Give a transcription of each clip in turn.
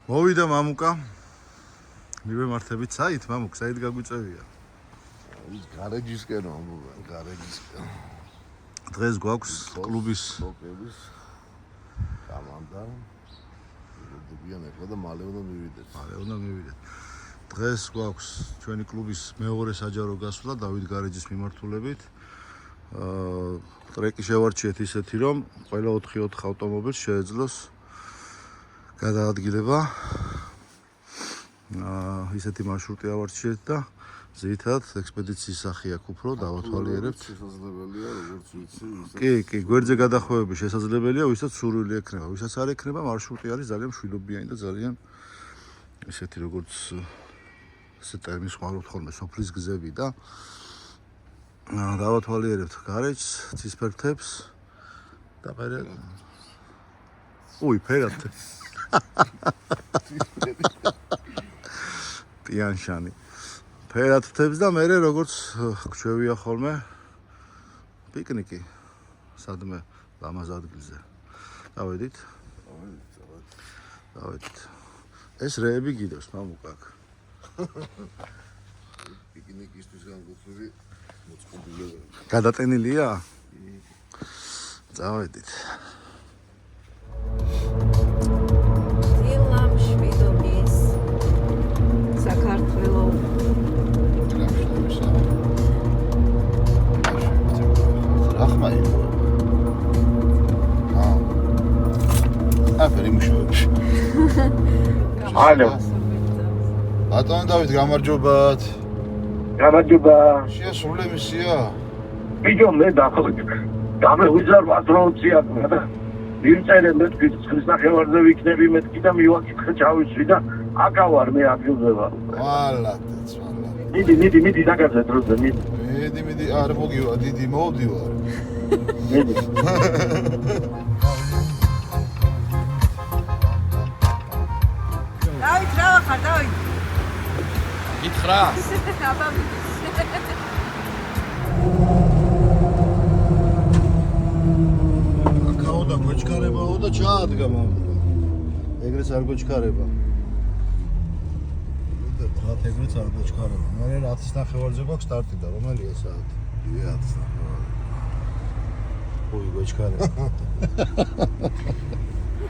მოვიდა მამუკა. მივემართებით საით, მამუკ, საით გაგვიწევია? ის გარეჯისკენ ამბობენ, გარეჯისკენ. დღეს გვაქვს კლუბის ოკების გამანდა. დებიან ახლა და მალე უნდა მივიდეთ. დღეს გვაქვს ჩვენი კლუბის მეორე საჯარო გასვლა დავით გარეჯის მიმართულებით. ტრეკი შევარჩიეთ ისეთი, რომ ყველა 4x4 ავტომობილს შეეძლოს გადაადგილება. ისეთი მარშრუტი ავარჩიეთ და ზეითად ექსპედიციის სახი აქვს უფრო დავათვალიერებთ. შესაძლებელია როგორც ვიცი. კი, გვერდზე გადახვევები შესაძლებელია, ვისაც სურვილი ექნება. ვისაც არ ექნება, მარშრუტი არის ძალიან მშვიდობიანი და ძალიან ისეთი როგორც ესე ტერმინს ხმარობთ ხოლმე სოფლის გზები და დავათვალიერებთ გარეჯს, ცისფერთებს და მერე ფერად. ტიანშანი. ფერად თებს და მერე როგორც გვჩვევია ხოლმე პიკნიკი სადმე ლამაზ ადგილზე. დავედით. ეს რეები გიდევს მამუკა აქ. პიკნიკისთვის განკუთვნილი მოწყობილება. გადატენილია? წავედით. დილამშვიდობის საქართველოს ახმაი. აფერი მუშაობს. ალო. ბატონ დავით, გამარჯობათ. გამარჯობა. შეასრულე მისია. ბიჭო მე დახოჭ. გამევიზარ პატრონცია და ვიმწერე მეთქი ხსნახევარზე ვიქნები მეთქი და მივაკითხე ჩავისვი და აკავარ მე აფიუზება. ვალათაც. მიდი დაგაძე დროზე მიდი. მიდი არ მოგივა დიდი მოვდივარ. მიდი. დავით რა ხარ დავით? გითხრა? აბა აკაო და გვეჩქარებაო და ჩაადგა მამუკა. ეგრეც არ გვეჩქარება. რა ეგრეც არ გვეჩქარება. მე 10:30-ზე გვაქვს სტარტი და რომელია საათი? 9:30. გვეჩქარება.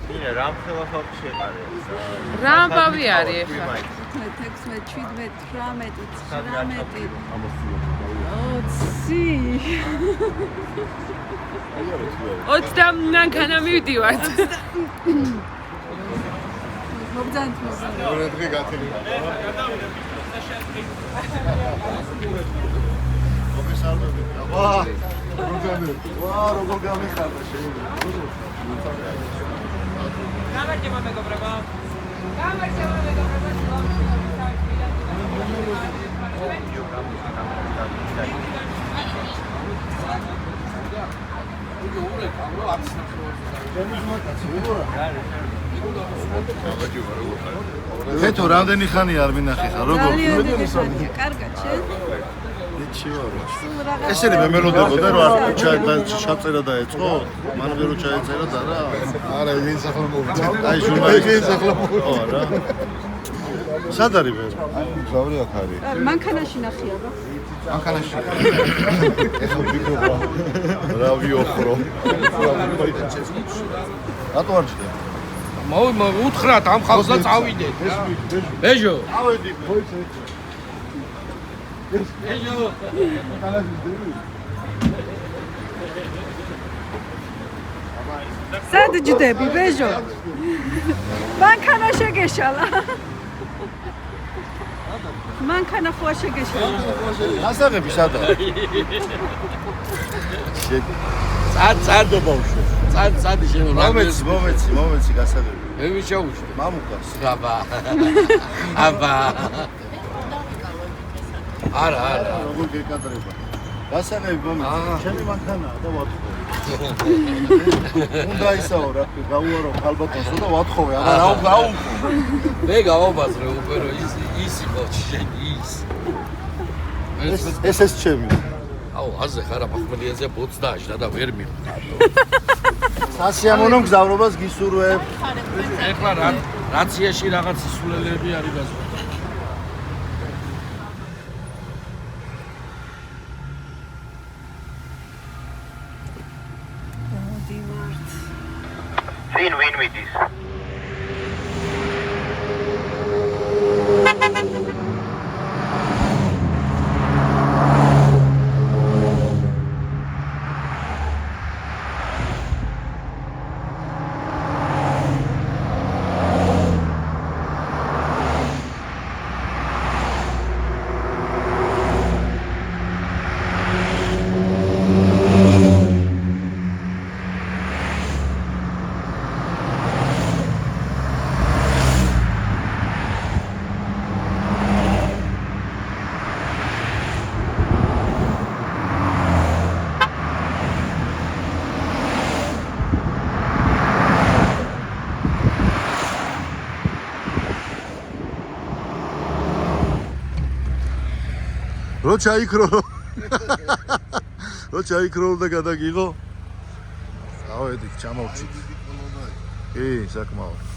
მინე რამ ხელახალ შეყარე. რამბავი არის ახლა. 16, 17, 18, 19. 20. 20 მანქანა მივდივართ. მოგძანთ. ორი დღე გათენდა. მოგესალმები. როგორ გამიხარდა შეიძლება. გამარჯობა მეგობრებო. გამარჯობა მეგობრებო. თეთო რამდენი ხანი არ მინახე ხარ როგორ? კარგად შენ? ესენი მე მელოდებოდა რომ ჩაწერა დაეწყო? მან ვერ ჩაეწერა და რა? არა, ეგ ახლა მოვიდა. აი ჟურნალისტი ახლა მოვიდა. ხო რა. სად არის მე? ზავრი აქ არის. მანქანაში ნახია რა. მანქანაში. ეხლა ვიქრობა. რა ვიოხრო. რატო არ ჭირდება? უთხრათ ამ ხალხს და წავიდეთ. ბეჟო. ავედი ხოიცე. ბეჟო. სად ჯდები ბეჟო? მანქანა შეგეშალა. მანქანა ხო შეგეშალა. ასაღები სადა? წადო ბავშვო. წადი შენ რა მომეცი გასაღები. მე ვიჩაუშვი. მამუკას. აბა. არა. როგორ გეკადრება? გასაღები მომეცი. ჩემი მანქანაა და ვათხოვე. უნდა ისაო რა, გავუარო ხალბატონსო და ვათხოვე. არა გაუხო. მე გავაბაზრე უკვე რომ ის იყო შენ ის. ეს ჩემი. აუ აზე ხარა მახმელიაზე ბოც დააშდა და ვერ მივხვდი. სასიამოვნო მგზავრობას გისურვებ. ეხლა რაციაში რაღაც სულელები არის გაზო. ვინ მიდის? რო ჩაიქრო რო ჩაიქრო და გადაგიღო ავედი ჩამოვჭით კი საკმაოდ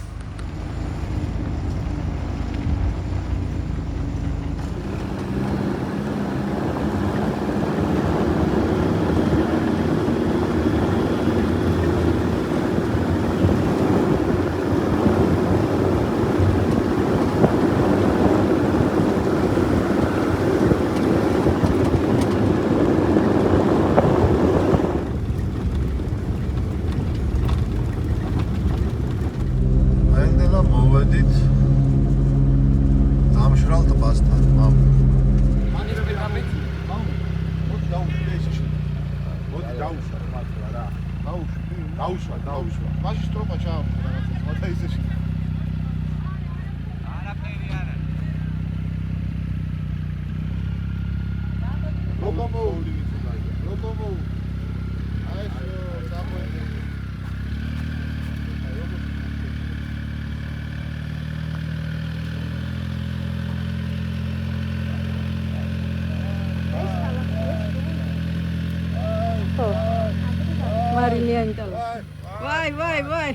ვაი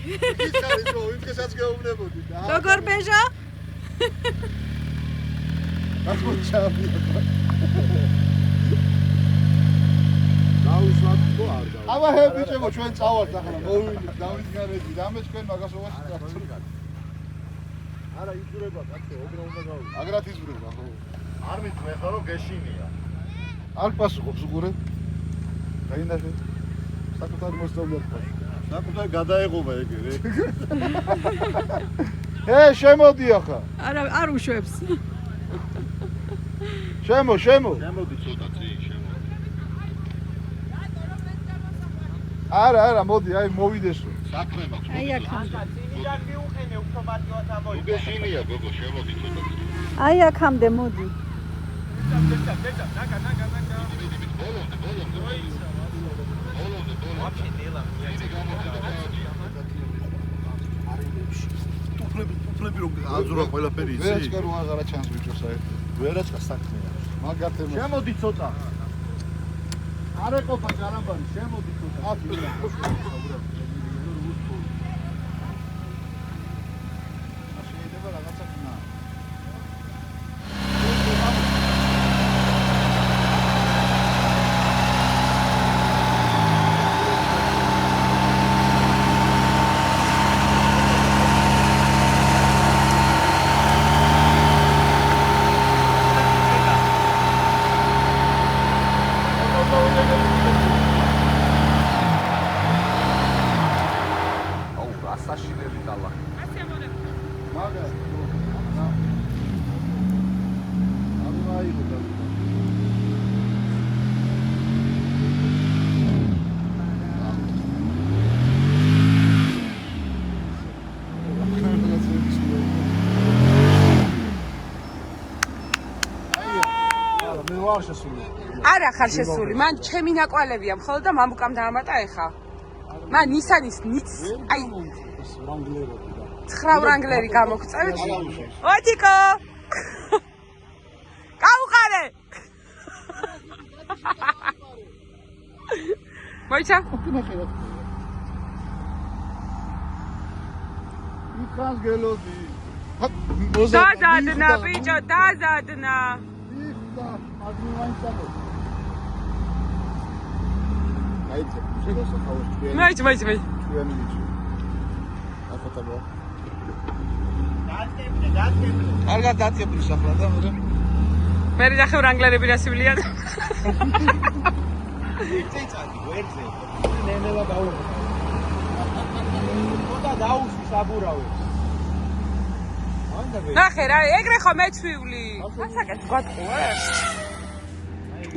როგორ ბეჟო აბა ჰე ბიჭებო ჩვენ წავართ ახლა მოვიდით დავისგანეთ რამე ჩვენ მაგასობაში წავართ არა იზურება კაცო ოგრა უნდა გავიდე აგრად იზურება ხო არ მიწვე ხო რომ გეშინია არ პასუხობს უყურე გაინახე საკუთარი მოსწავლეად პასუხობს საკუთარი გადაეღობა ეგრე ჰე შემოდი ახლა არ უშვებს შემოდი ცოტა წინ არა მოდი აი მოვიდესო საქმეა აი აქამდე წინიდან მიუყენე უფრო მარტივად ამოიღე უგეშინია გოგო შემოდი ცოტა აი აქამდე მოდი ტუფლები რომ აზურა ყველაფერი იცი ვერაჩკა რო აღარა ჩანს ბიჭო საერთოდ ვერაჩკა საქმეა მაგათე შემოდი ცოტა არ ეყოფა ჯარამბარი შემოდი ცოტა შეიძლება რაღაცა ხნა არა ხარ შესული, მან ჩემი ნაკვალებია მხოლოდ და მამუკამ დაამატა ეხა. მან ნისანის ნიც აი 9 ვრანგლერი გამოგწევით. ოდიკო! გაუყარე! მოიცა? ხანს გელოდი. დაზადნა ბიჭო, დაზადნა. იხდა, მაგ მაინცადო. აიძე, შეგასახავოს თქვენ. მაიც. თქვენი ბიჭი. აფოტაბა. კარგად დაწებული სახლა და მე მე ნახე რანგლერები რასივლიან. წეიწადი ვერზე. ნენელა გაუ. ხოდა დაუშვი საბურავებს. ნახე რა, ეგრე ხო მეცვივლი. ასაკეთ გვატყუე.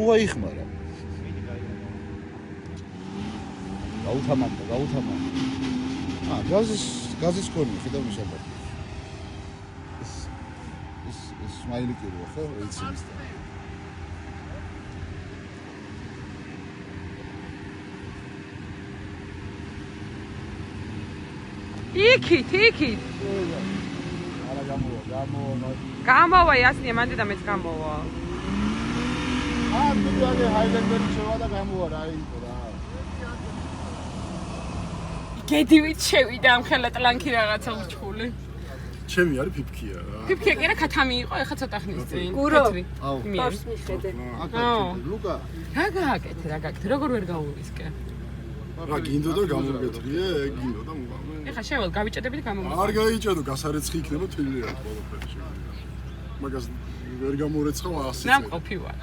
უა იხმარა. გაუთამამდა. გაზის კონი ხედავ მისაბა. ეს სმაილი კირო ხო? ეცი მისდა. იქით. არა გამოვა. გამოვა იასნია, მანდ და მეც გამოვა. მიდიაგე ჰაილენბერგი შევა და გამოვა რა იყო რა. გედივით შევიდა ამ ხელა ტლანქი რაღაცა ურჩხული. ჩემი არის ფიფქია რა. ფიფქია კი რა ქათამი იყო, ეხა ცოტა ხნის წინ. გურო. აუ. თავს მიხედე. ლუკა. რა გააკეთე, როგორ ვერ გაურისკე. რა გინდო და გამოგეთრიე, გინდო და მოგამე. ეხა შევალ გავიჭედები და გამომოწმე. არ გაიჭედო, გასარეცხი იქნება თელი რა ყველაფერი შეგვიძლია. მაგას ვერ გამორეცხავ 100 წელი. ნამყოფი ვარ.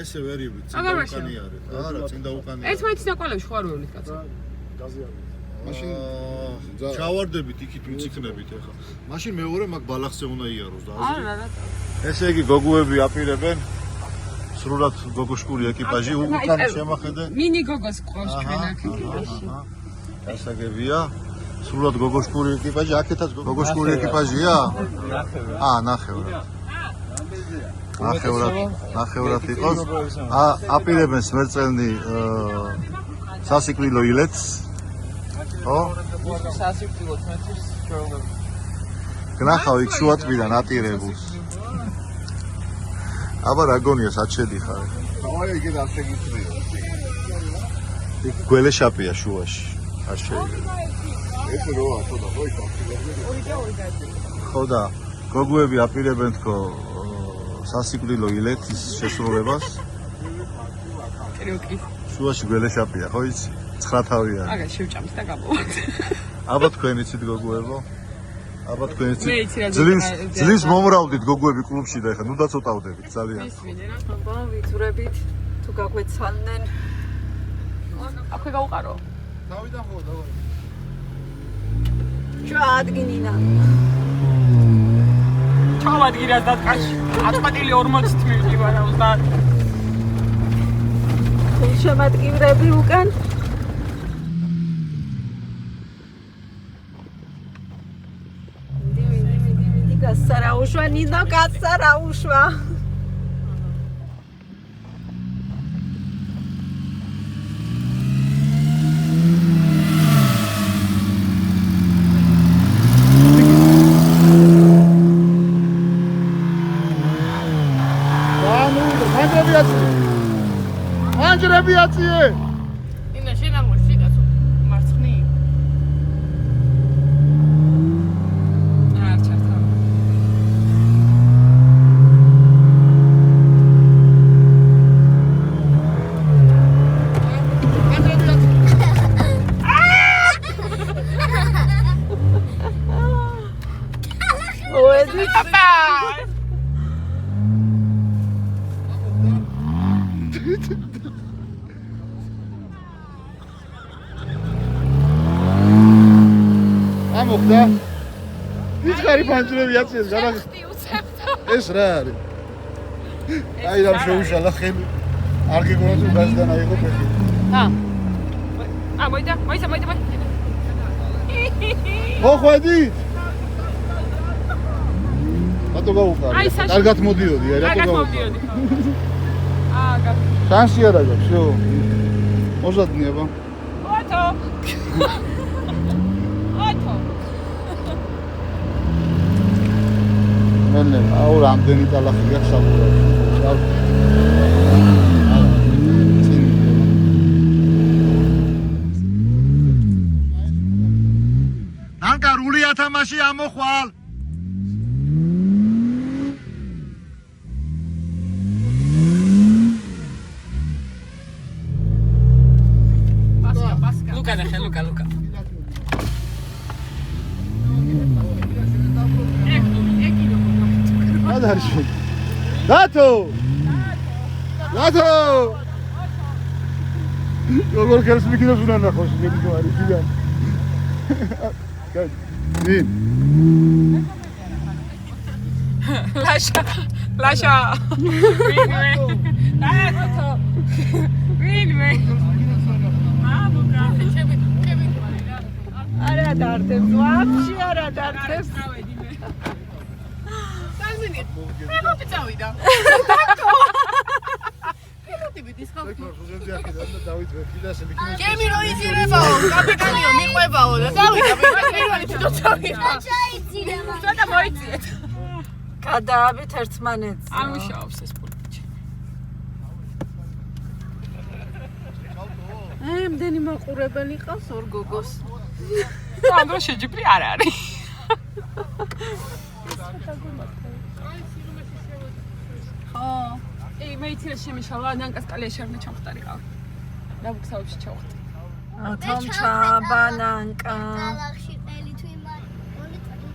ესე ვერიბი, წინ უკანი არის. არა, წინ და უკანი. ეს მაინც ნაკვალევში ხო არ ვევლით კაცო. მაშინ ჩავარდებით იქით ვიციქნებით ახლა. მაშინ მეორე მაგ ბალახზე უნდა იაროს და არა რა. ესე იგი გოგოები აპირებენ სრულად გოგოშკური ეკიპაჟი უკან შემახედე. მინი გოგოს ყავს ჩვენ აქ ეკიპაჟი. გასაგებია. სრულად გოგოშკური ეკიპაჟი, აქეთაც გოგოშკური ეკიპაჟია? ნახევრად. ნახევრად იყოს. აპირებენ სმერწელნი სასიკვდილო ილეთს. ხო? სასიკვდილო ცენტრის ჩვეულებრივ. გნახავ იქ შუათბიდან ატირებულს. აბა რა გონია საჩედი ხარ? დავაი იგი და შეგიწვია. იქ გველეშაპია შუაში. არ შეიძლება. ეს როა თოდა ხო იქ. ხო და გოგოები აპირებენ თქო სასიკვდილო ილეთის შესრულებას. კრიუკი. შუაში გველეშაპია, ხო იცი? 9 თავია. აგა შევჭამს და გამოვარ. აბა თქვენ იცით გოგოებო? აბა თქვენ მე იცი რა იცით? ძლივს მომრავლდით გოგოები კლუბში და ეხლა ნუ დაწოტავდებით ძალიან. აბა ვიწურებით თუ გაგვეცალნენ. აქვე გავუყარო. დავიდან ხო დავაი. ჩაადგინინა. ჩავადგინას დათკაში. 40 მივდივარ 30. შემატკივრები უკან. მიდი გასარაუშვა, ნინო გასარაუშვა. ანჯრები აციე. ინა შენ ამოში კაცო. მარცხნი. არ ჩართა. ოედი აბა. ამოხდა. ვიცხარი პანჯრები აციეს გარაღ. ეს რა არის? აი რა შეუშალა ხელი. არ გიგონა თუ გაზდან აიღო ფეხი. მოიდა. მოხვედი? რატო გაუყარე? კარგად მოდიოდი, აი რატო გაუყარე? აგა. შანსი არ აქვს, всё. მოზადნი აბა. ათო. მენე, აუ რამდენი ტალახი გაქვს საბურავში. სოფაში ამოხვალ. ლუკა ნახე, ლუკა. ადარში. დათო! როგორ ქერს მიგინოს უნდა ნახოს, მეგოარი გიდან. ვინ? ლაშა. ვინმე? არა დარტებს, ვაფშე არა დარტებს. ჩემი რო იზირებაო, კაპიტანიო მიყვებაო და დავიდა პირველი თვითონ წავიდა. ცოტა მოიციეთ. გადააბით ერთმანეთს. ამუშავებს ეს პულპიჩი. ამდენი მაყურებელი ყავს ორ გოგოს. ამ დროს შეჯიბრი არ არის. ხო. მეიცირე შემიშალა, ნანკას კალია შერნა ჩამხტარიყავ. ნაბუქსავებში ჩავხტი. თომჩა, ბანანკა. ალახში ყელი თუ იმარი. ორი წელი.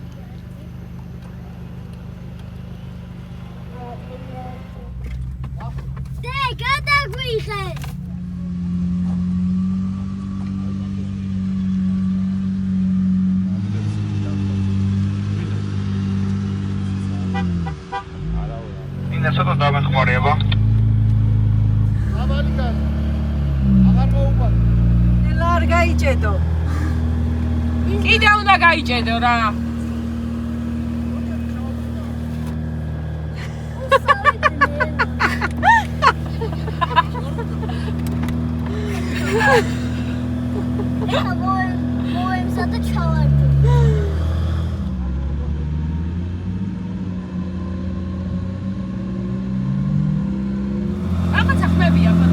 დე, გადაგვიხე. ინესოთა დამეხმარება. ამალიკან. აღარ მოუყვარ. ნელა არ გაიჭედო. კიდე უნდა გაიჭედო რა. მოემსა და ჩავარდო. რაღაცა ხმებია ხო?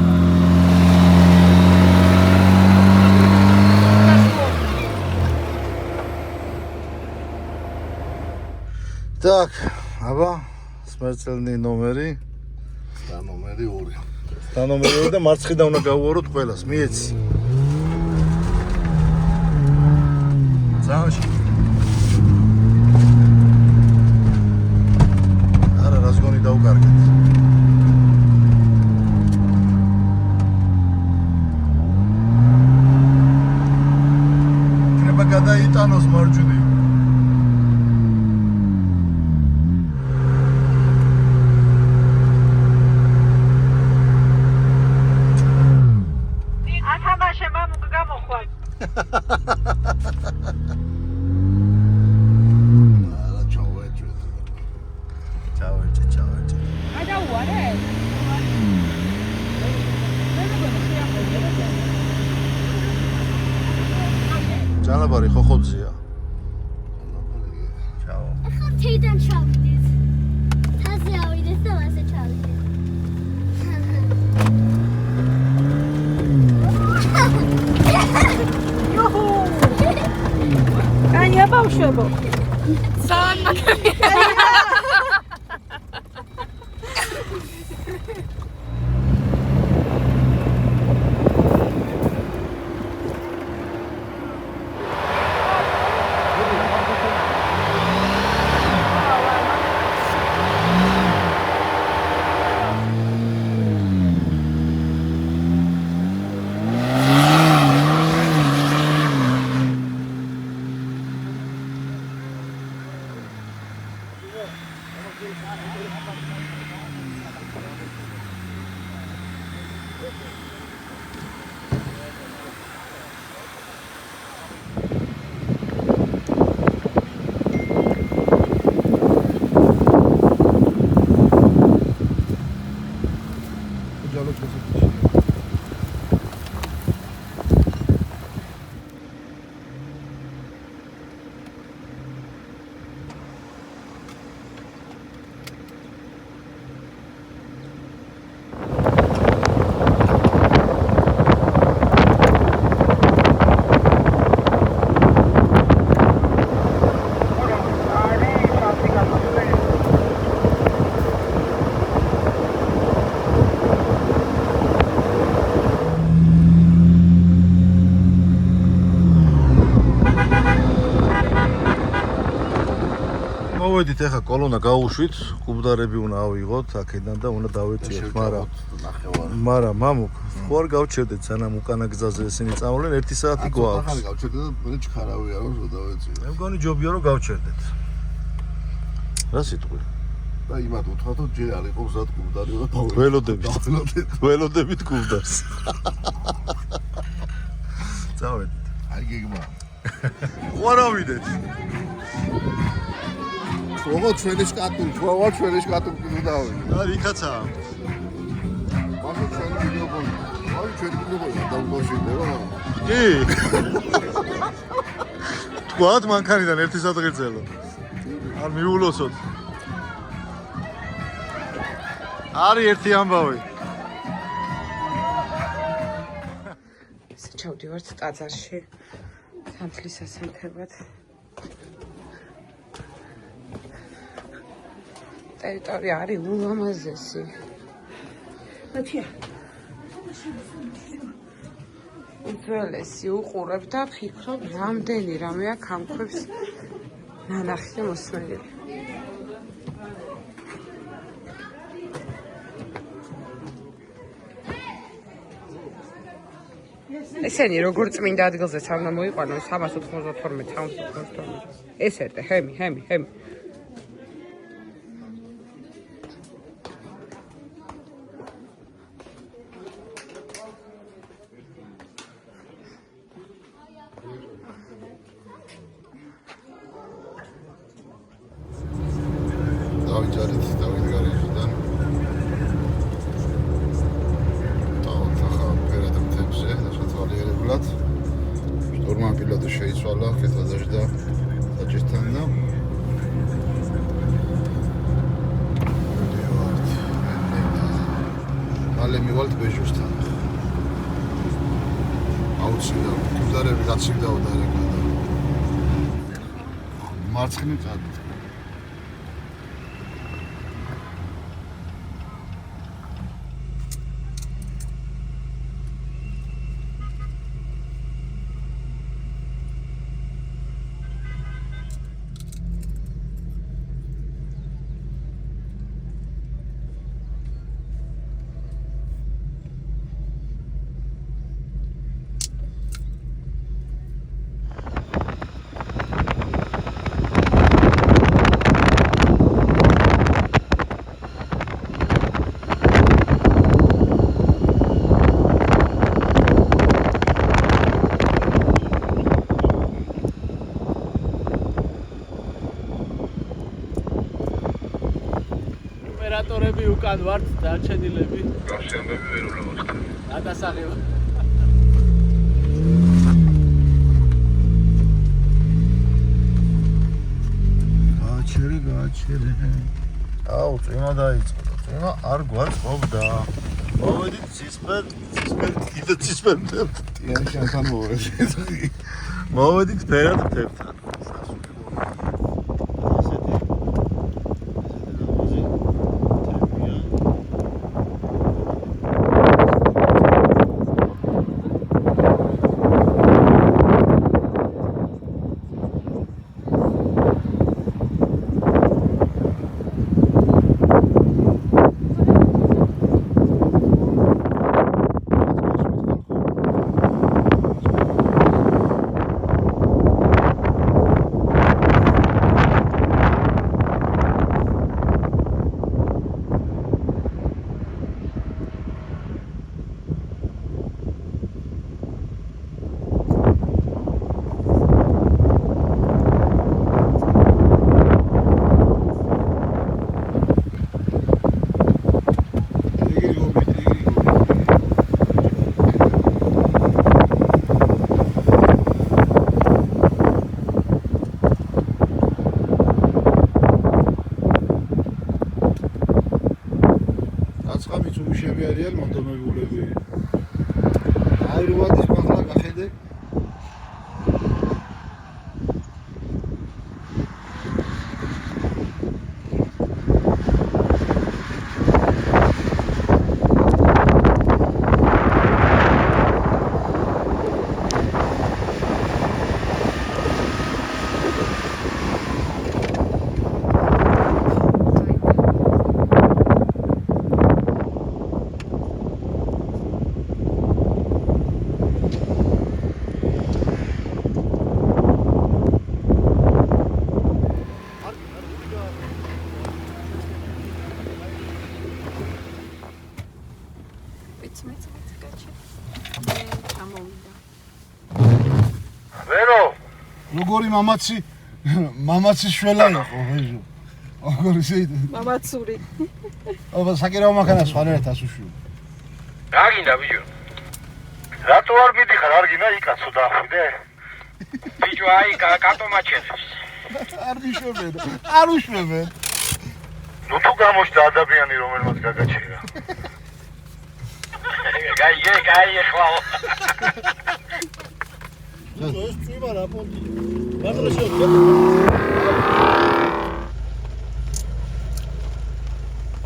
Так, აბა, სპეციალური ნომერი. და ნომერი 2. და ნომერი 2 და მარცხიდან უნდა გავუაროთ ყველას, მიეცი. ზამში. არა, რაზგონი დაუკარგეთ. იქნება გადაიტანოს მარჯვნივ. ათამაშე მამუკ გამოხვალ. არა ჩავეჭვეთ. ჩავერჭე. გადაუარე? ჯანაბარი ხოხოძია. ჩაო. ახლა თეიდან ჩავიდეთ. თაზე ავიდეთ და მასე ჩავიდეთ. კანია ბავშვებო. ძალიან მაგარი. მოვედით ახლა კოლონა გავუშვით, კუბდარები უნდა ავიღოთ აქედან და უნდა დავეწიოთ, მაგრამ მამუკ, ხო არ გავჩერდეთ სანამ უკანა გზაზე ესენი წამოვლენ 1 საათი გვაქვს. ახალი გავჩერდე და მე ჩქარავია რომ დავეწიო. მე მგონი ჯობია რომ გავჩერდეთ. რა სიტყვი? და იმათ უთხრათ რომ ჯერ არ იყო გზად კუბდარი და ველოდებით კუბდარს. წავედით. აი გეგმა. ვარავიდეთ. როგორ ჩვენი შკატული, ჩვენი შკატული კიდე დავედი. არ იქაცაა. მაშინ ჩვენი ვიდეო ჩვენი ვიდეო დავუშვიდება. კი. თქვათ მანქანიდან 1 სადღერძელო. არ მიულოსოთ. არის ერთი ამბავი. ესე ჩავდივართ ტაძარში. სამთლის ასანთებად. ტერიტორია არის ულამაზესი. უძველესი უყურებ და ფიქრობ, რამდენი რამე აქ ამქვეყნებს ნანახი და მოსმენელი. ესენი როგორ წმინდა ადგილზე სამ მოიყვანო 392 ეს ერტე ჰემი დავიჯარით დავით გარეჟიდან დავთახა მთებზე დასათვალიერებლად შტურმან პილოტი შეიცვალა კეთილდაჟი და საჭირთან და მალე მივალთ ბეჟოსთან აუცილებლად კუბდარები გაცივდაო და რა გადა მარცხნივ წადით ოპერატორები უკან ვართ დარჩენილები. გასიამები ვერ ულებოთ. გადასაღება. გააჩერე. აუ, წვიმა დაიწყო. წვიმა არ გვაწყობდა. მოვედით ცისფერ კიდე ცისფერთან. ტიანთან მოვედით. მოვედით ფერად თებთან. არიან მომდომებულები. აი როდის მაღლა გახედე. მეც გაჩი. ჩამოვიდა. ვერო როგორი მამაცი შველა იყო ვეჟო როგორი შეიძლება მამაცური. აბა საკერავ მანქანა სხვანაირად ასუშვი რა გინდა ბიჭო? რატო არ მიდიხარ არ გინდა იკაცო დახვიდე ბიჭო აი კატო მაჩენებს. არ მიშვებენ არ უშვებენ ნუ თუ გამოჩნდა ადამიანი რომელმაც გაგაჩერა გაი ეხლაო. ეს წვიმა რა პონტი მადრე შეგვიძლია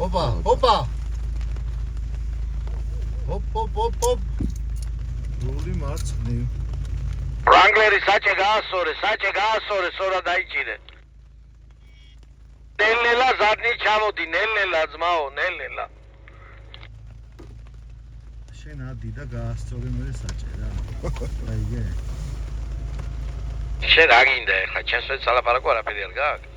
ოპა hop რული მარცხნივ ვრანგლერი საჭე გაასორე სორა დაიჭირე. ნელელა ზარნი ჩამოდი ნელელა ძმაო ნელელა. შენ ადი და გაასწორე მე საჭე რა აიგე შენ რა გინდა ეხლა ჩემს ვეც ალაპარაკო არაფერი არ გაქვს.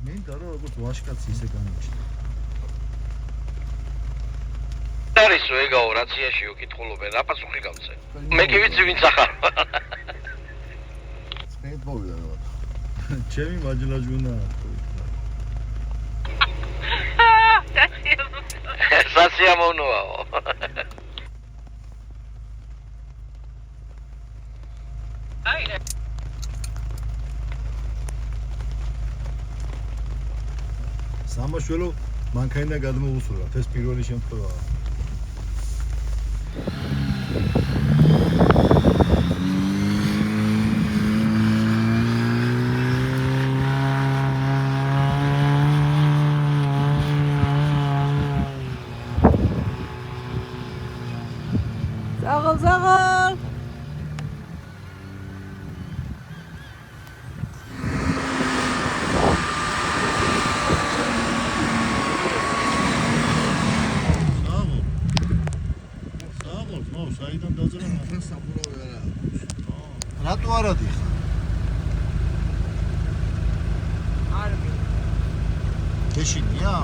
მინდა რომ როგორც ვაშკაცი ისე გამოჩნდა არის ეგაო რაციაში უკითხულობენ რა პასუხი გავცე. მე კი ვიცი ვინც ახარ. მეც მოვიდა რა ჩემი მაჯლაჯუნა სასიამოვნოაო. სამაშველო მანქანა გადმოუსურვათ ეს პირველი შემთხვევაა ზაღალ. საიდან დაძრა მაგრამ საბურავი არა რატო არ ადიხარ არ მინდა. ეშინია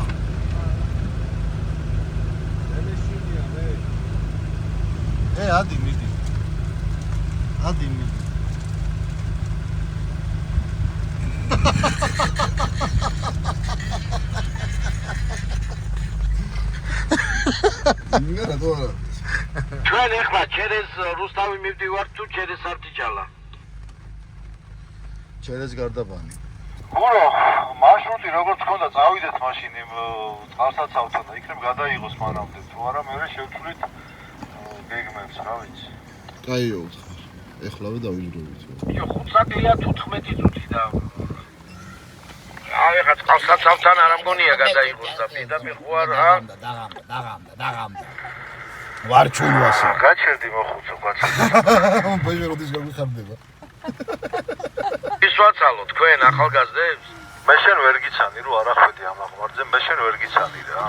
ადი მიდი მიგა რატო არა ჩვენ ეხლა ჩერეს რუსთავი მივდივართ თუ ჩერეს არტიჭალა. ჩერეს გარდაბანი გურო მარშრუტი როგორც ქონდა წავიდეთ მაშინ იმ წყალსაცავთან და იქნებ გადაიღოს მანამდე თუ არა მე შევცვლით გეგმებს რა ვიცი კაიო უთხარ ეხლავე დავიძროვით იო 5 საათია თუ 15 წუთი და აი ხა წყალსაცავთან არ ამგონია გადაიღოს და პირდაპირ ხო არა დაღამდა ვარჩულვასა გაჩერდი მოხუცო კაცო ბეჟე როდის გამიხარდება ის ვაცალო თქვენ ახალგაზრდებს მე შენ ვერ გიცანი რომ არ ახვედი ამ აღმართზე მე შენ ვერ გიცანი რა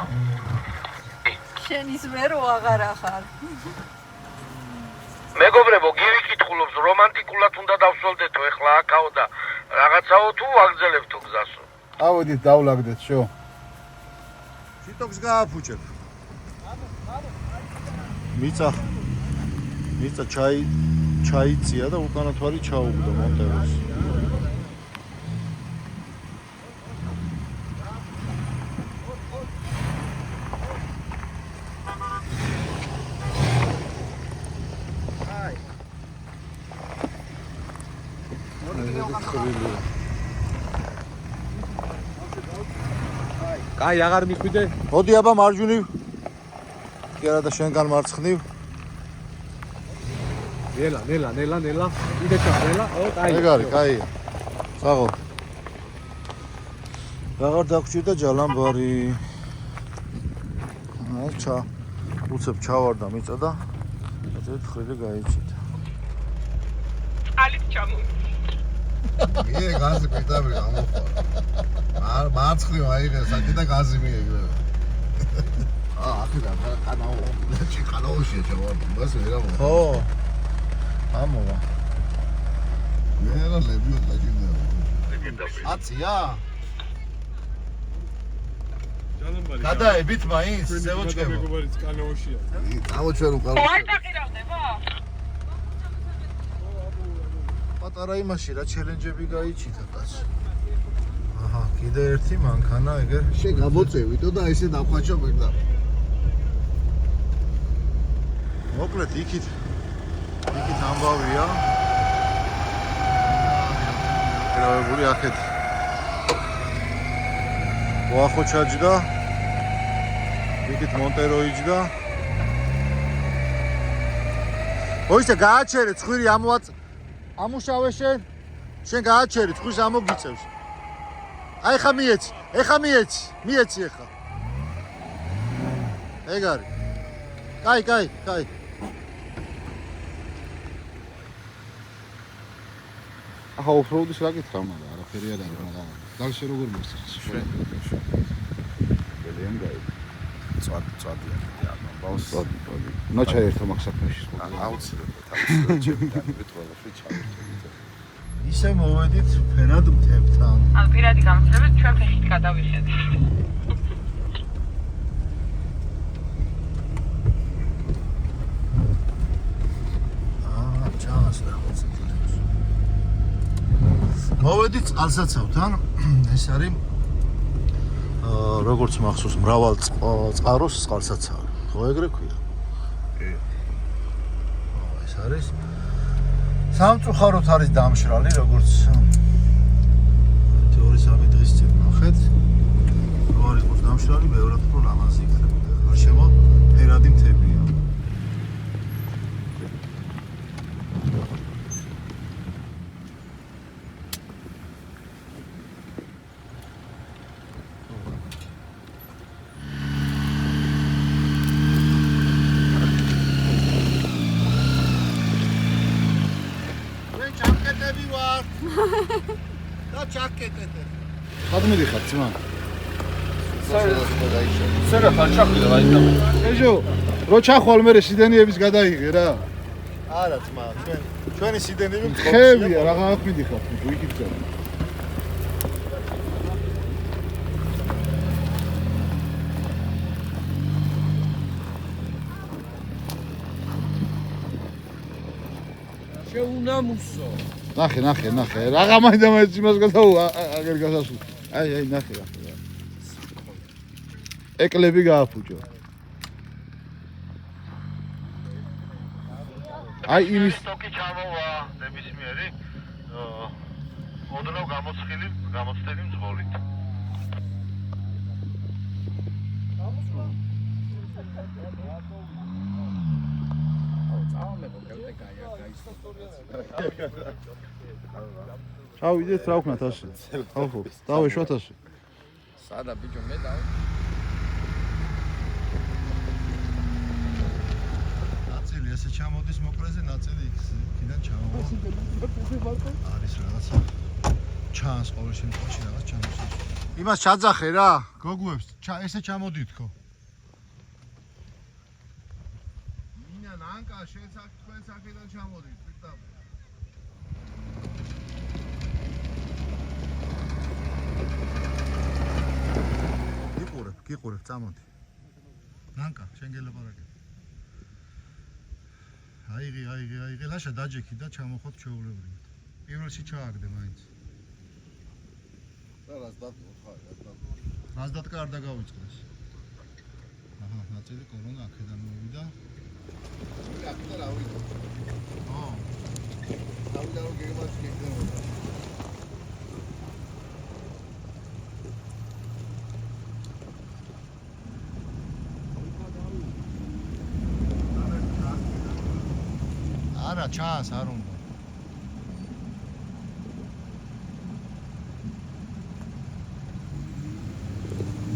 შენ ის ვერო აღარ ახარ. მეგობრებო გივიკითხულობს რომანტიკულად უნდა დავსველდეთო ეხლა აქაო და რაღაცაო თუ ვაგრძელებთო გზასო. ავედით დავლაგდეთ შო შიტოქს გააფუჭებ მიწა ჩაიწია და უკანა თვარი ჩაუგდო მონტევოს კაი აღარ მიხვიდე? მოდი აბა მარჯვნივ კი არა და შენგან მარცხნივ ნელა იდე ჩახრელა ო კაი ეგ არის კაია საღო აღარ დაგჭირდა ჯალამბარი უცებ ჩავარდა მიწა და ეს ხრილი გაიჭიდა ალიფ ჩამო. მე გაზი პედაბრი ამოხარ მარცხნივ აიღე საჭი და გაზი მიეგრე ახლა ყანაოშია ჩავარდა მას ვერა ხო ამოვა მე რა ლებიო დაჭირდა აცია გადაებით მაინც ზევოჩქებო. მეგობარი სკანეოშია. წამოჩვენ უყავ. აიტაყირავდება? პატარა იმაში რა ჩელენჯები გაიჩითა კაცი. აჰა, კიდე ერთი მანქანა ეგერ. შენ გამოწევიტო და ესე დავხაჩო პირდა. მოკლედ იქით ამბავია. გრავებული აქეთ. ვახო ჩაჯდა. იქით მონტერო იჯდა. ოიშე გააჩერე ცხვირი ამუშავე შენ გააჩერე ცხვირს ამოგიწევს. აი ხა მიეცი ხა. ეგ არის. კაი. ახლა ოფროუდის რა კითხავ, მაგრამ არაფერი არ არის, მაგრამ დალშე როგორ მოსწრებს? ბელიან გაი. წვადია. ბაუს. ნოჩა ერთო მაქსაფეში. აუცილებლად ჩემთან ჩავერთო. ისე მოვედით ფერად მთებთან. ან პირადი გამოსვლებით ჩვენ ფეხით გადავიხედეთ. ჩანს რა მოწევს. მოვედით წყალსაცავთან. ეს არის როგორც მახსოვს მრავალ წყაროს წყალსაცავი. ხო ეგრე ქვია. ეს არის სამწუხაროდ არის დამშრალი, როგორც 2-3 დღის წინ ნახეთ. რო არ იყოს დამშრალი, ბევრად უფრო ლამაზი იქნებოდა. გარშემო ფერადი მთებია. და ჩაკეტეთე. ხად მიდიხარ ძმა? სერა ხარ ჩახვიდა რაითა. ეჟო, რო ჩახვალ მე სიდენიების გადაიღე რა. არა ძმა, ჩვენი სიდენიები ხევია, რა ხარ მიდიხარ, ვიქით გა. შეუნამუსო. ნახე. რაღა მაინდა იმას გადაუ აგერ გასასვლ. აი, ნახე. ეკლები გააფუჭო. აი იმის სტოკი ჩამოვა ნებისმიერი. ოდნავ გამოცდილი მძღოლით. ჩავიდეთ რა ვქნათ ასე. ხო, დავეშვათ ასე. სადა ბიჭო მე და ნაწილი ესე ჩამოდის მოკლეზე, ნაწილი იქიდან ჩამოვა. არის რაღაცა. ჩანს ყოველ შემთხვევაში რაღაც ჩამოსი. იმას ჩაძახე რა, გოგუებს, ესე ჩამოდითქო. მინა ნანკა შენ თქვენ საკიდან ჩამოდით, პირდაპირ. გიყურებ, წამოდი. ნანკა, შენ გელაპარაკე. აიღე, ლაშა დაჯექი და ჩამოხოთ ჩვეულებრივად. პირველში ჩააგდე მაინც. და რასდატკა არ დაგავიწყდეს. აჰა, ნაწილი კორონა აქედან მოვიდა. აქედან რა ვიდო? ავიდა რომ გეგმაში გეგმებოდა. არა, ჩანს არ უნდა.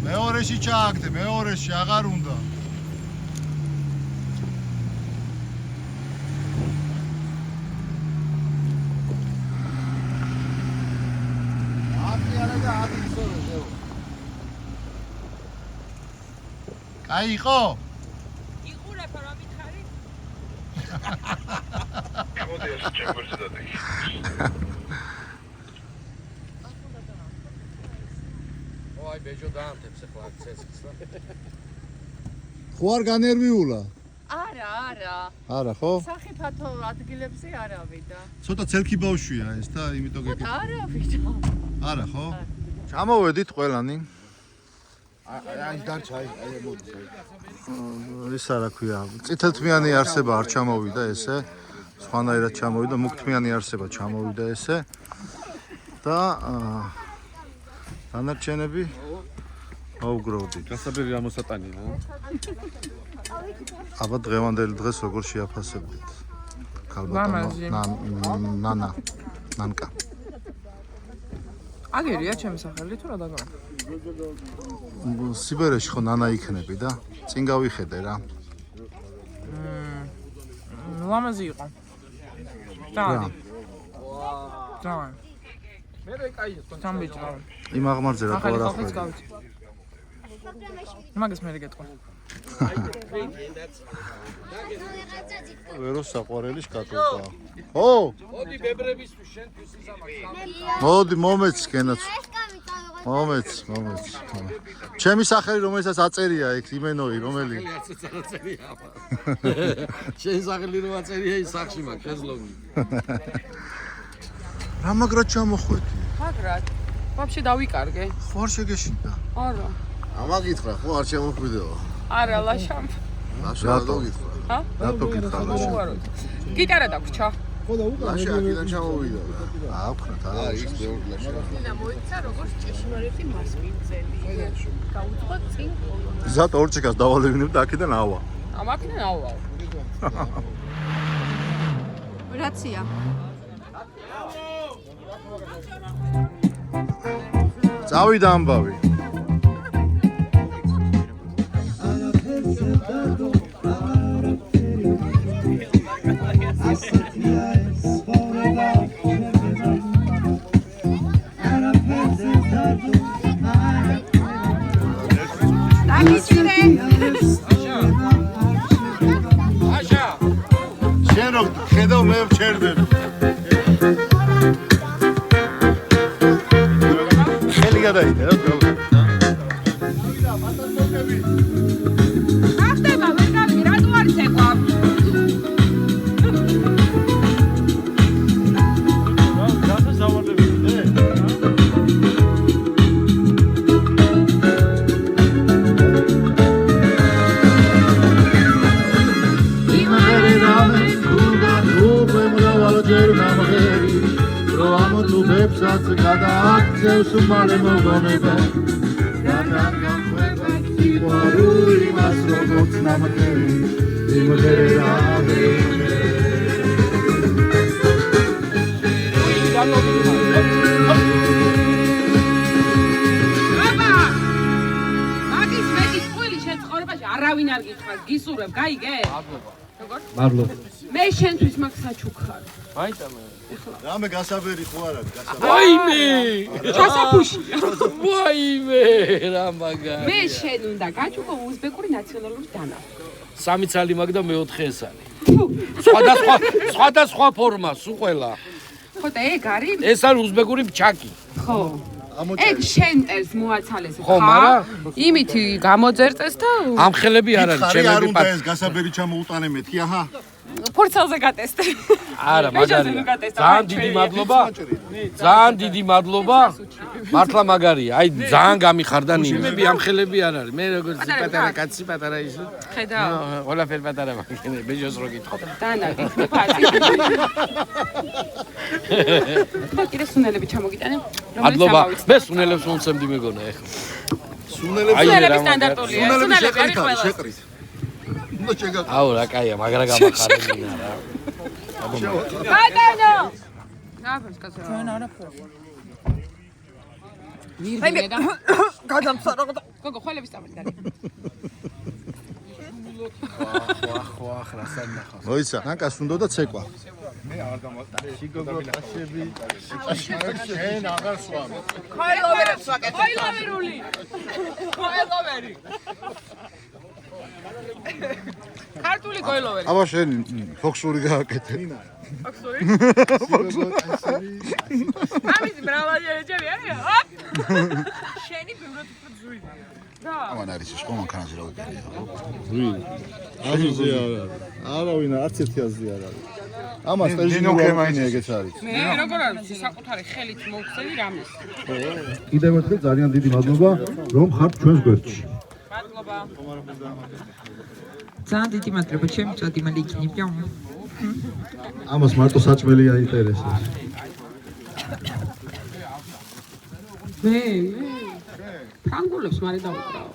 მეორეში ჩააგდე, მეორეში აღარ უნდა. კაი იყო? იყურებ რა მითხარი? მოდი ეს ჩემპიონზე დადექი. აი ბეჯო დაამთებს ახლა ცეცხლს და. ხო არ განერვიულა? არა. არა, ხო? სახიფათო ადგილებზე არავიდა. ცოტა ცელქი ბავშვია ეს და იმიტომ გეკითხა. არავიდა. არა, ხო? ჩამოვედით ყველანი. აი დარჩა, აი მოდი. ის რა ქვია, წითელთმიანი არსება არ ჩამოვიდა ესე, სხვანაირად ჩამოვიდა, მუქთმიანი არსება ჩამოვიდა ესე და დანარჩენები აუგროვდით. გასაბერი ამოსატანია. აბა დღევანდელი დღეს როგორ შეაფასებდით? ნანკა. აგერია ჩემი სახელი თუ რა დაგა? სიბერეში ხო ნანა იქნები და წინ გავიხედე რა. ლამაზი იყო. და. მე რა კაი ის თამბიჭა. იმ აღმარზე რა ყარა ხო? მაგას მე რეგეთყო. ვერო საყვარელი შკატულკა. ხო? მოდი ბებრებისთვის შენთვის ისამაკს. მოდი მომეც კენაც. მომეც. ჩემი სახელი რომელსაც აწერია იქ იმენოი რომელი? შენ სახელი რომ აწერია ის სახში მაგ შეზლოგი. რა მაგრად ჩამოხვედი? მაგრად. ვაფშე დავიკარგე. ხო არ შეგეშინდა? არა. ამა გითხრა, ხო არ შემოხვიდეო. არა ლაშამ. რატო გითხრა? ჰა? რატო გითხრა? გიტარა დაგვრჩა. ლაშა აქედან ჩამოვიდა. აქვთ არა. ის ბევრი ლაშა. დინა მოიცა როგორც ჭეშმარიტი მასპინძელი. გაუძღვა წინ კოლონა. ზატ ორჩიკას დავალევინებ და აქედან ავა. ამაკიდან აუვავ. რაცია? წავიდა ამბავი. შენ რო ხედავ მე ვჩერდები. ხელი გადაიდე რა თქმა უნდა. ახტება ვერ გავიგე რატო არის ეკვა? გადააქცევს მალე მოგონება სიყვარული მას როგორც ნამგერი იმღერებე აბა მაგის მეტი ყველი შენ ცხოვრებაში არავინ არ გიწყავს გისურვებ გაიგე? მადლობა. მე შენთვის მაგ საჩუქარ. მაინცა მე. რამე გასაბერი ხო არა გასაბერი. ვაიმე! ჩასაფუშია. ვაიმე, რა მაგარი. მე შენ უნდა გაჩუქო უზბეკური ნაციონალური დანახვა. სამი ცალი მაგ და მეოთხე ეს არის. სხვადასხვა ფორმა, სულ ყველა. ხო და ეგ არის? ეს არის უზბეკური ფჩაკი. ხო. ეგ შენტერს მოაცალეს ხო, მარა? იმით გამოძერწეს და ამხელები არ არის, არ ჩემები უნდა ეს გასაბერი ჩამოუტანე მეთი აჰა. ფურცელზე გატესტე. არა, მაგარია. ძალიან დიდი მადლობა. ძალიან დიდი მადლობა. მართლა მაგარია. აი ძალიან გამიხარდა ნიმები, ამხელები არ არის. მე როგორც პატარა კაცი, პატარა ის. ხედავ. ყველაფერი პატარა მაგინე, ბეჯოს რო გითხო. დანაგი, ფაცი. და კიდე სუნელები ჩამოგიტანე. მადლობა. მე სუნელებს მომცემდი მეგონა ეხლა. სუნელები სტანდარტულია. სუნელები არის ყველა. შეყრით. უნდა შეგაკ. აუ რა კაია, მაგრა გამახარებინა რა. ბატონო. ნაფერს კაცო. ჩვენ არაფერი. მირბინე და გადამწარო და გოგო ხვალების წამეთ დაგე. ხო, რა სანდახა. მოიცა, ნანკას უნდა და ცეკვა. მე არ დამატე. შიგოგო ყაშები. შენ აღარ სვამე. ხოილოვერებს ვაკეთებ. ხოილოვერული. ხოილოვერი. ქართული გოილოვერი. აბა შენ ფოქსური გააკეთე. ფოქსური? შიგოგო ყაშები. ამის ბრავალიერეჯები არის? ოპ. შენი ბევრად უფრო ამან არის ის ხომ მანქანაზე რა უკეთია. ვინ? აზზე არავინ არც ერთი აზრი არ არის. ამას დინო გემაინი ეგეც არის. მე როგორ არის საკუთარი ხელით მოვხსენი რამეს. კიდევ ერთხელ ძალიან დიდი მადლობა რომ ხართ ჩვენს გვერდში. მადლობა. ძალიან დიდი მადლობა ჩემი წოდი მალე იქნებია. ამას მარტო საჭმელი აინტერესებს. მე ფრანგულებს მალე დავუკრავ.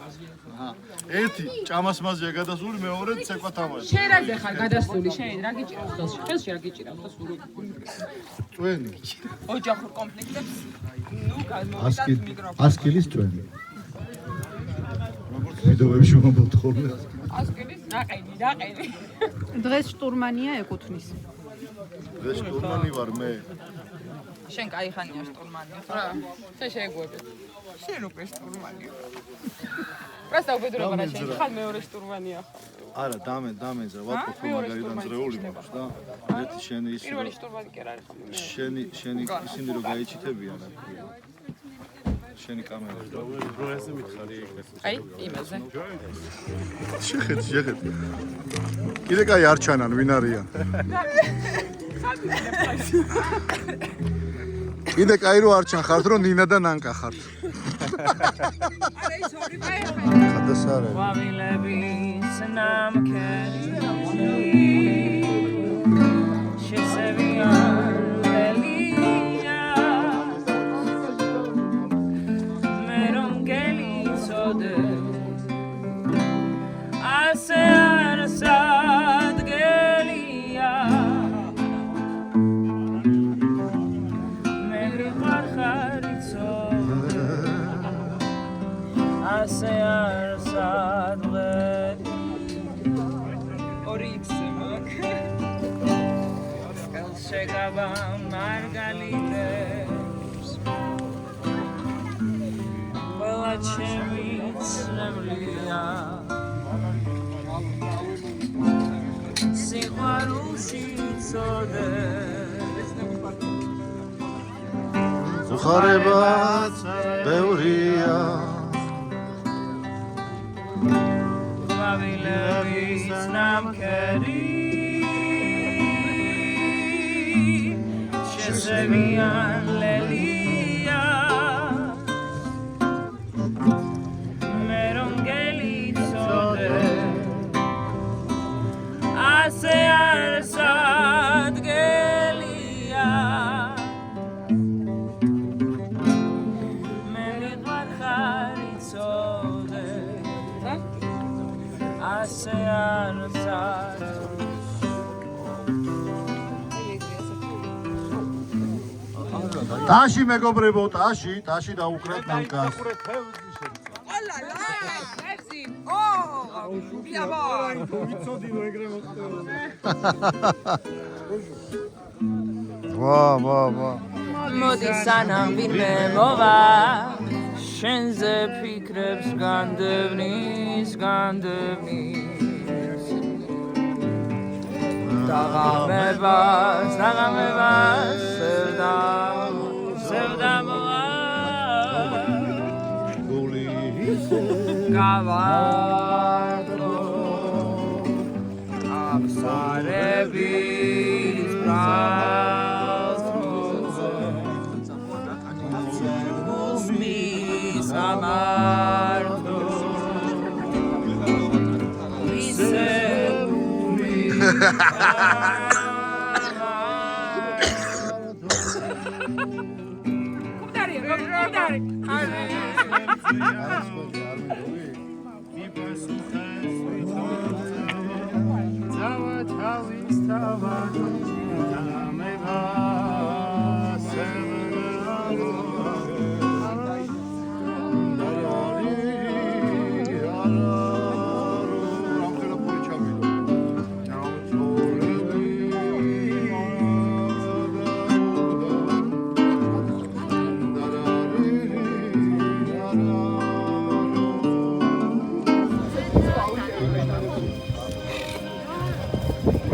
ერთი ჭამას მაზია გადასული, მეორე ცეკვა თამაში. შენ რა ხარ გადასული? შენ რა გიჭირავს ხელში? ხელში რა გიჭირავს და სულ წვენი. ოჯახურ კონფლიქტებს ნუ გამოვიდათ მიკროფონი. ასკილის წვენი. ვიდეოებში მომბობთ ხოლმე. ასკილის ნაყენი. დღეს შტურმანია ეკუთვნის. დღეს შტურმანი ვარ მე. შენ კაი ხანია შტურმანია. რა? შენ შეეგუებed. შენ უკვე შტურმანია. პრასტა უბედურება რა შენ ხარ მეორე შტურმანია ხარ. არა, დამეძრა, ვაფიქრე მაგარიდან ზრეული მაქვს და ერთი შენი ის პირველი შტურმანი კი არ არის ხოლმე. შენი ისინი რო გაიჩიტებიან რა ქვია. შენი კამერა რო ესე მითხარი ეგრე. აი, იმაზე. შეხეთ. კიდე კაი არ ჩანან, ვინ არიან? კიდე კაი რო არ ჩან ხართ, რომ ნინა და ნანკა ხართ. არა ის ორი ბაი. ხადასარე. ვავილების ნამქერი შესევიან ლელია მე რომ გელიცოდე ასე არ სადგელია მე ვიყარ ხარიცოდე ასე არ სადგელია ორი იქსი მაქვს შეგაბა მარგალიტებს ყველა ჩემი ცნემლია სიყვარულში წოდე ზუხარებაც ბევრია ვავილების ნამქერი შესევიან ლელია მე რომ გელიცოდე ასე არ სადგელია მე ვიყარ ხარიცოდე ასე არ ტაში მეგობრებო, ტაში დაუკრათ ნანკას. ოლალა, ევზი. ო, ბიაბო. ვიცოდინო ეგრე მოხდება. ვა. მოდი სანამ ვინმე მოვა შენზე ფიქრებს განდევნის დაღამებას სევდამოა გავარდო აბსარების უსმის ამართო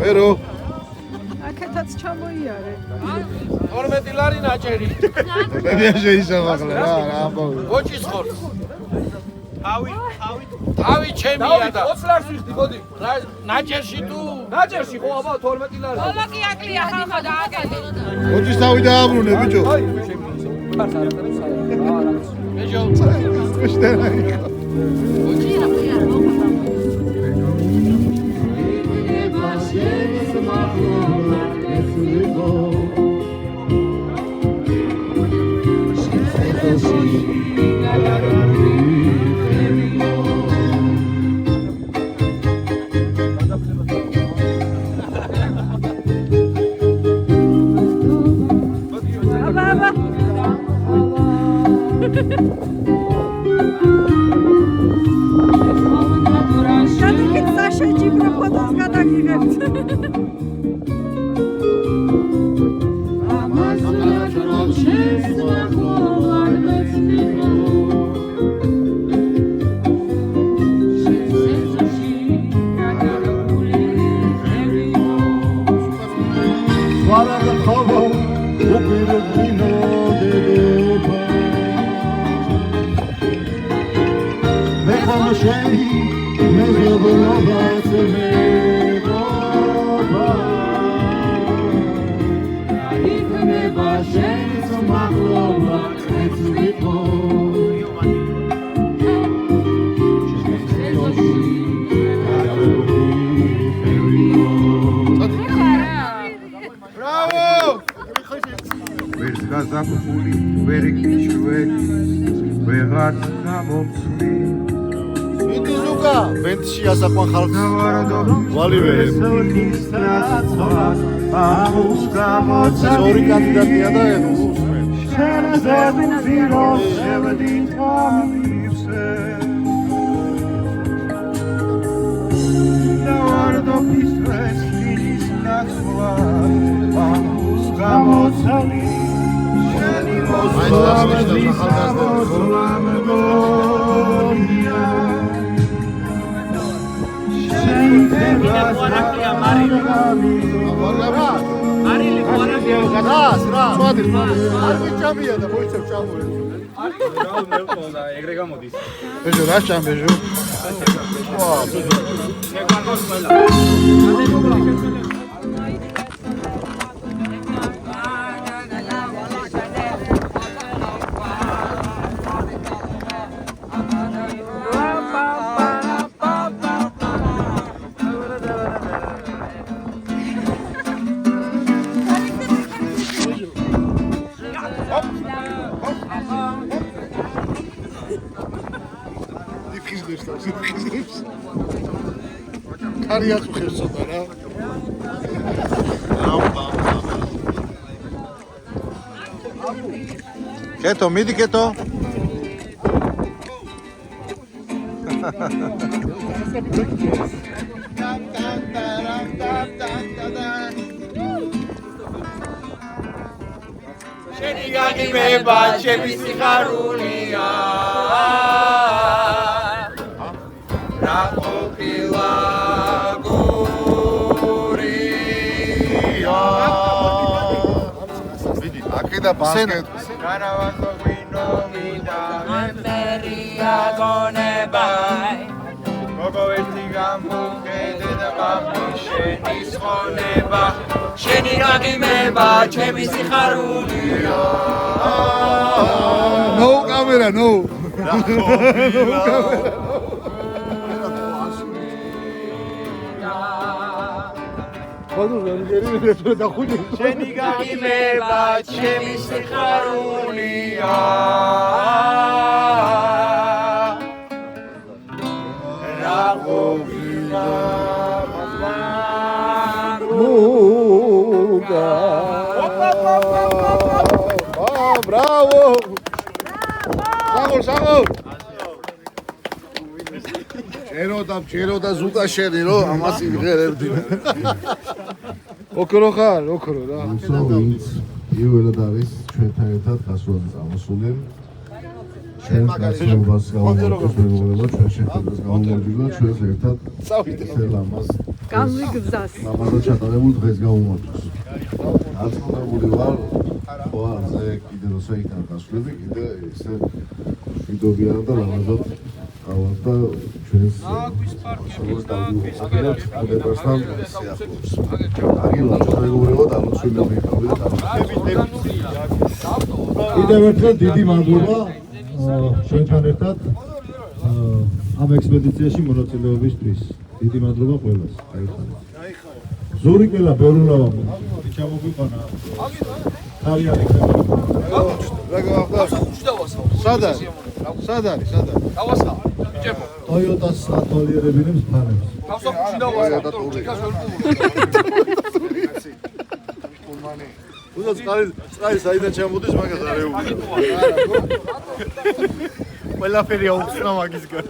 ვერო აქეთაც ჩამოიარე. 12 ლარი ნაჭერი. მე შეისამაღლე რა ამბავი. გოჭის ხორცს. თავი ჩემია და 20 ლარს ვიხდი, მოდი. ნაჭერში თუ? ნაჭერში ხო, აბა 12 ლარი. ბოლო კი აკლია ხალხო დააგები. ოჯის თავი დააბრუნე ბიჭო. ბიჭო. გადაგეთ საშაჯი პროფოტოს გადაგიღებთ. გაზაფხული ვერ გიჩვენი ვეღარ გამომწვი მიდი ზუკა ბენდში ასაყვან ხალხს ვალი ვერებ ორი კანდიდატია და კარიაც უხერს ცოტა რა. კეტო, მიდი კეტო. შენი გაგიმება ჩემი სიხარულია რა ყოფილა გურია მიდი აკედა ბასკეტ განავაზო გვინო მინდა მერია გონებაი გოგო ერთი გამოგედე და ბაბი შენი ხონება შენი გაგიმება ჩემი სიხარულია ნო კამერა ნო შენი გაგიმება ჩემი სიხარულია რა ყოფილა Bravo! Bravo! Čero da zuta šeni, no, amaz imღერებდი. ოქრო ხარ, ოქრო რა. ვინც იუველად არის ჩვენთან ერთად გასვლაზე წამოსული. ჩვენ გასვლებას გამოვაკლოთ მეგობრებო, ჩვენ შეხვედრას გამოვაკლოთ, ჩვენს ერთად სელამას. გამიგზას. ლამაზად ჩატარებულ დღეს გამოვაკლოთ. არწმუნებული ვარ, ხო არზე კიდე როცა იქნება გასვლები, კიდე ესე ვიდობიან და ლამაზად ყავს და ჩვენს აღებასთან სიახლოვეს. აგილა მეგობრებო დამოწილები იყავით და კიდევ ერთხელ დიდი მადლობა ჩვენთან ერთად ამ ექსპედიციაში მონაწილეობისთვის. დიდი მადლობა ყველას. ზური კელა ბევრულავა ჩამოგვიყანა. თავიანი სად არის? დავასხა. ბიჭებო. Toyota-ს ატოლიერებინებს ფანებს. თავსახურში დავასხა. თუნდაც წყალი საიდან ჩამოდის მაგას არ ეუბნება. ყველაფერი აუხსნა მაგისგან.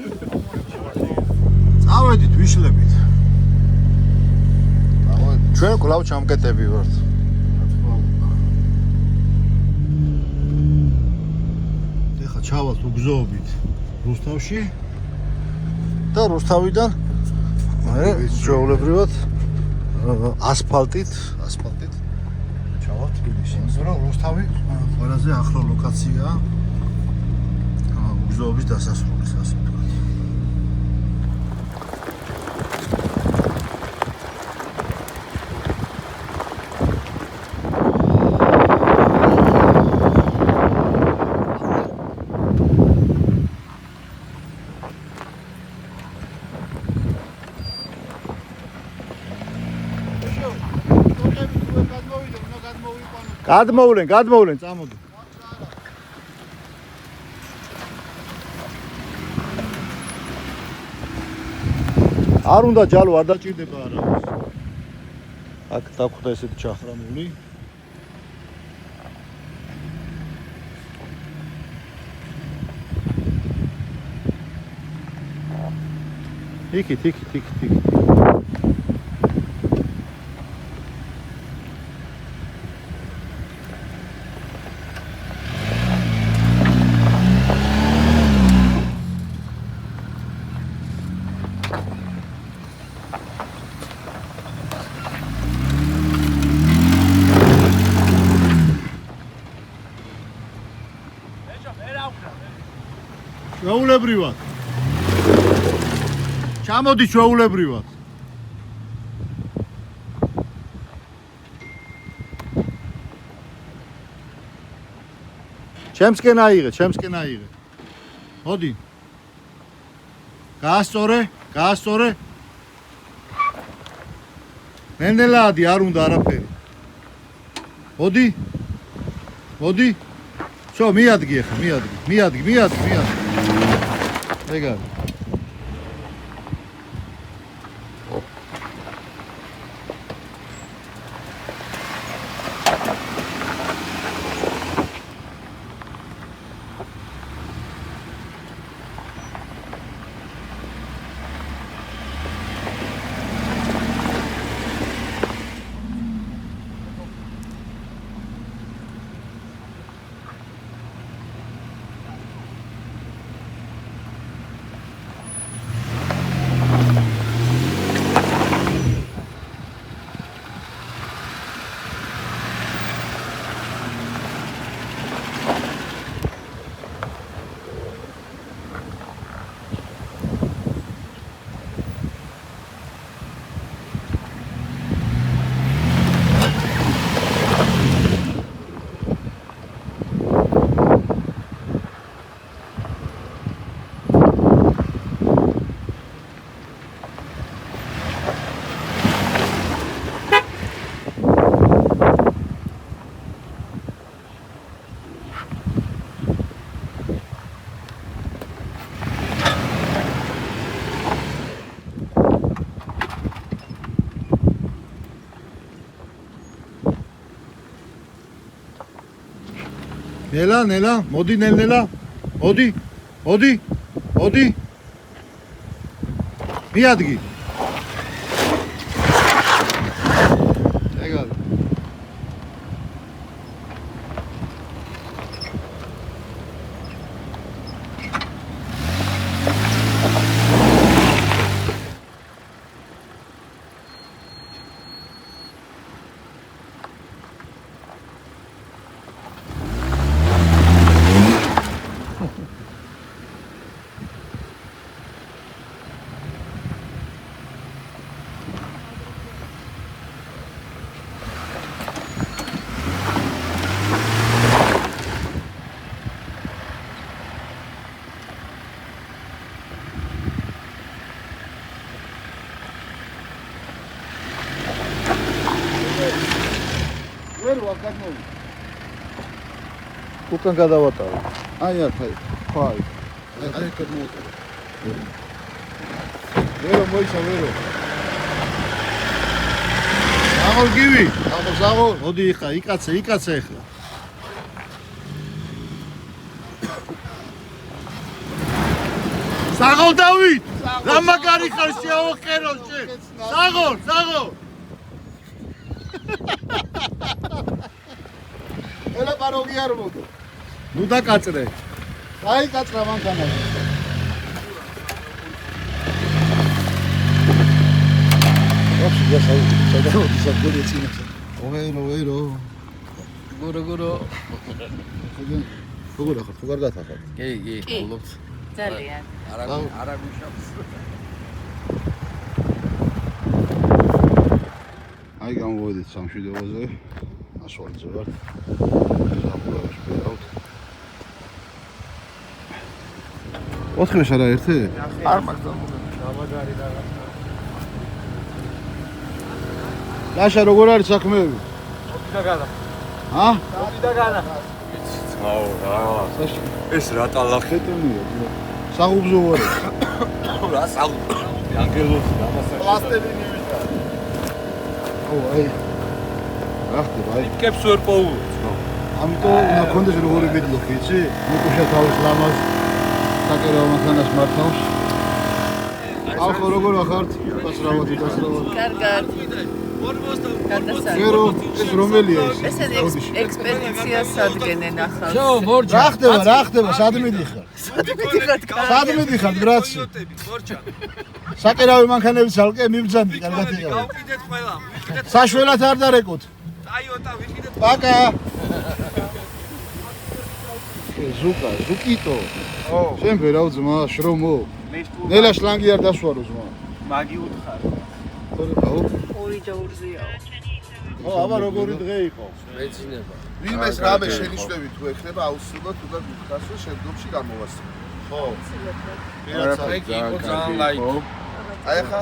წავედით ვიშლებით. ჩვენ კვლავ ჩამკეტები ვართ. ეხლა ჩავალთ უგზოობით რუსთავში და რუსთავიდან ჩვეულებრივად ასფალტით ჩავალთ თბილისში. მაგრამ რუსთავი ყველაზე ახლო ლოკაციაა უგზოობის დასასრულის, ასე ვთქვათ. გადმოვლენ, წამოდი. არ უნდა ჯალო, არ დაჭირდება არავის. აქ დაგვხვდა ესეთი ჩახრამული. იქით. ჩვეულებრივად. ჩამოდი ჩვეულებრივად. ჩემსკენ აიღე. მოდი. გაასწორე. ნენელადი არ უნდა არაფერი. მოდი. Всё, მიადგი ახლა, მიადგი. ეგ არის. ნელა, მოდი ნელა. მოდი. მიადგი. ეგ არის. კადმოვი. უკან გადავატარო. აი აქ აი. ხო აი. აი კადმოვი. ვერო მოიცა ვერო. აღარ გივი. აღარ. მოდი ხა, იკაცე ხა. საღოლ დავით. რა მაგარი ხარ შეაოხერო შენ. საღოლ. ელა პაროგი არ მოდო. ნუ დაკაწრე. აი კაწრა მანქანა. ვაფშე გასაუბრე. სადაოდი საფგური ეცინა. ვერო. გურო. როგორ ახარ? თუ კარგად ახარ? კი, გულობთ. ძალიან. არა გუშავს. აი გამოვედით სამშვიდობოზე. ასვალზე ვარ. ოთხი შარა ერთი? არ მაქვს გამაგარი და ლაშა როგორ არის საქმეები? და განა. ჰა? და განა. აუ, ეს რა ტალახი ტუნია. საღუბზო ვარ. რა საღუბზო? ანგელოზი დამასახი. პლასტელინი ვიდა. ო აი. ახლა აი. კებს ვერ პოულობ. ამიტომ უნდა კონდეს როგორი მიდლოხი, იცი? მოკუშა თავის ლამაზ საკერავ მანქანას მართავს. ახლა როგორ ახართ? დასრავად. კარგად. ვერო, ეს რომელია ეს? ეს ექსპედიციას სადგენენ ახლა. რა ხდება? სად მიდიხარ? სად მიდიხარ, გრაცი? საკერავი მანქანების ალკე მიბძანდი, კარგად იყავი. გავყიდეთ ყველა. საშველად არ დარეკოთ. ტაიოტა ვიყიდეთ. პაკა. ზუკიტო. შენ ვერავ ძმა, შრომო. ნელა შლანგი არ დასვარო ძმა. მაგი უთხარ. ორი ჯაურზიაო. ო, აბა როგორი დღე იყო? მეძინება. ვინმეს რამე შენიშნები თუ ექნება აუცილებლად უნდა გითხრას რომ შემდგომში გამოვასწრო. ხო. პერფექტი იყო ძალიან ლაიქი. აი ხა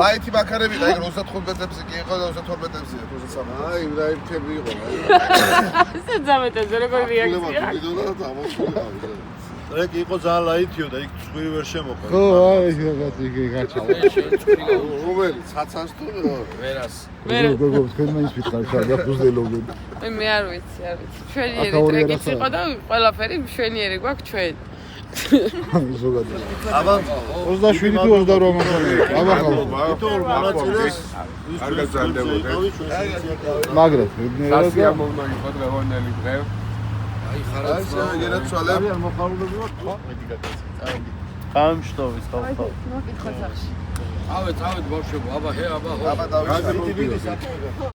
ლაითი მანქანები და 35-ებზე კი იყო და 32-ებზე 33. აი, და ერთები იყო. ესე ძამეთაზე როგორი რეაქცია? ტრეკი იყო ძალიან ლაითიო და იქ ცხვირი ვერ შემოყვა. ხო, აი, რაღაცა იგი გაჩერდა. რომელი ცაცას თუ ვერას. გოგო, თქვენ მაინც ვითხარ, რა ფუძელობენ. მე არ ვიცი. მშვენიერი ტრეკიც იყო და ყველაფერი მშვენიერი გვაქვს ჩვენ. ზოგადად. აბა 27 თუ 28 მანქანაა. აბა ხალხო, თითოეულ მონაწილეს კარგად ძალდებოდა. მაგრამ სასიამოვნო იყო დღევანდელი დღე. აი ხარაც გენაცვალე. არ მოხარულებია? ხო, მეტი გადაცა. გამშტოვის ხო. მოკითხოთ სახში. ავეთ ბავშვებო, აბა ჰე, აბა ჰო. აბა დავიშალე.